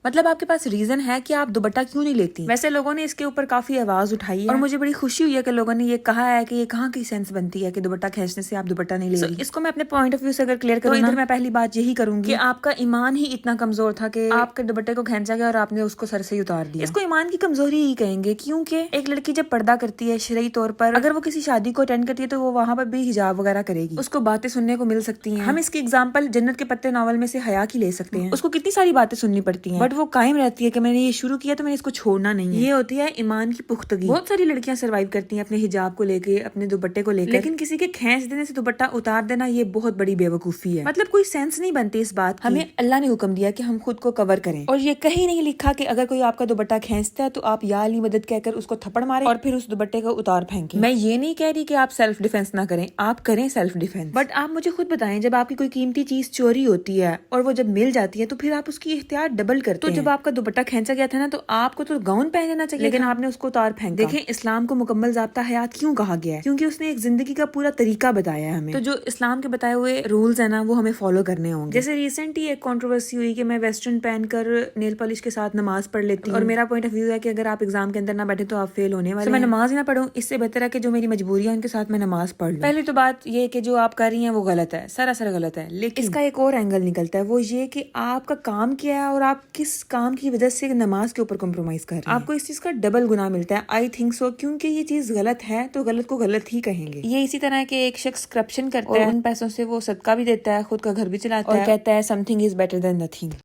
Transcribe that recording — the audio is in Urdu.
مطلب آپ کے پاس ریزن ہے کہ آپ دوپٹہ کیوں نہیں لیتی. ویسے لوگوں نے اس کے اوپر کافی آواز اٹھائی ہے اور مجھے بڑی خوشی ہوئی ہے کہ لوگوں نے یہ کہا ہے کہ یہ کہاں کی سینس بنتی ہے کہ دوپٹہ کھینچنے سے آپ دوپٹہ نہیں لے رہی. اس کو میں اپنے پوائنٹ آف ویو سے اگر کلیئر کروں تو ادھر میں پہلی بات یہی کروں گی کہ آپ کا ایمان ہی اتنا کمزور تھا کہ آپ کے دوپٹے کو کھینچا گیا اور آپ نے اس کو سر سے اتار دیا. اس کو ایمان کی کمزوری ہی کہیں گے کیونکہ ایک لڑکی جب پردہ کرتی ہے شرعی طور پر اگر وہ کسی شادی کو اٹینڈ کرتی ہے تو وہ وہاں پر بھی حجاب وغیرہ کرے گی. اس کو باتیں سننے کو مل سکتی ہیں. ہم اس کی ایگزامپل جنت کے پتے ناول میں سے حیا کی لے سکتے ہیں. اس کو کتنی ساری باتیں سننی پڑتی ہیں بٹ وہ قائم رہتی ہے کہ میں نے یہ شروع کیا تو میں نے اس کو چھوڑنا نہیں ہے. یہ ہوتی ہے ایمان کی پختگی. بہت ساری لڑکیاں سروائیو کرتی ہیں اپنے حجاب کو لے کے اپنے دوپٹے کو لے کے, لیکن کسی کے کھینچ دینے سے دوپٹہ اتار دینا یہ بہت بڑی بے وقوفی ہے. مطلب کوئی سینس نہیں بنتی اس بات کی. ہمیں اللہ نے حکم دیا کہ ہم خود کو کور کریں اور یہ کہیں نہیں لکھا کہ اگر کوئی آپ کا دوپٹہ کھینچتا ہے تو آپ یا علی مدد کہہ کر اس کو تھپڑ ماریں اور پھر اس دوپٹے کو اتار پھینکیں. میں یہ نہیں کہہ رہی کہ آپ سیلف ڈیفینس نہ کریں, آپ کریں سیلف ڈیفینس, بٹ آپ مجھے خود بتائیں جب آپ کی کوئی قیمتی چیز چوری ہوتی ہے اور وہ جب مل جاتی ہے تو پھر آپ اس کی احتیاط ڈبل کرتے ہیں. تو جب آپ کا دوپٹہ کھینچا گیا تھا نا تو آپ کو تو گاؤن پہن لینا چاہیے لیکن آپ نے اس کو اتار پھینکا. دیکھیں اسلام کو مکمل ضابطہ حیات کیوں کہا گیا ہے؟ کیونکہ اس نے ایک زندگی کا پورا طریقہ بتایا ہے ہمیں. تو جو اسلام کے بتائے ہوئے رولز ہیں نا وہ ہمیں فالو کرنے ہوں گے. جیسے ریسنٹ ہی ایک کنٹروورسی ہوئی کہ میں ویسٹرن پہن کر نیل پالش کے ساتھ نماز پڑھ لیتی ہوں اور میرا پوائنٹ آف ویو ہے کہ اگر آپ ایگزام کے اندر نہ بیٹھے تو آپ فیل ہونے والے ہیں. میں نماز نہ پڑھوں اس سے بہتر ہے کہ جو میری مجبوریاں ان کے ساتھ میں نماز پڑھ لوں. پہلی تو بات یہ کہ جو آپ کر رہی ہیں وہ غلط ہے, سراسر غلط ہے, لیکن اس کا ایک اور اینگل نکلتا ہے وہ یہ کہ آپ کا کام کیا ہے اور آپ کس کام کی وجہ سے نماز کے اوپر کمپرومائز کر رہے ہیں. آپ کو اس چیز کا ڈبل گناہ ملتا ہے. آئی تھنک سو, کیونکہ یہ چیز غلط ہے تو غلط کو غلط ہی کہیں گے. یہ اسی طرح کہ ایک شخص کرپشن کرتا ہے, ان پیسوں سے وہ صدقہ بھی دیتا ہے, خود کا گھر بھی چلاتا ہے اور کہتا ہے some thing is better than nothing.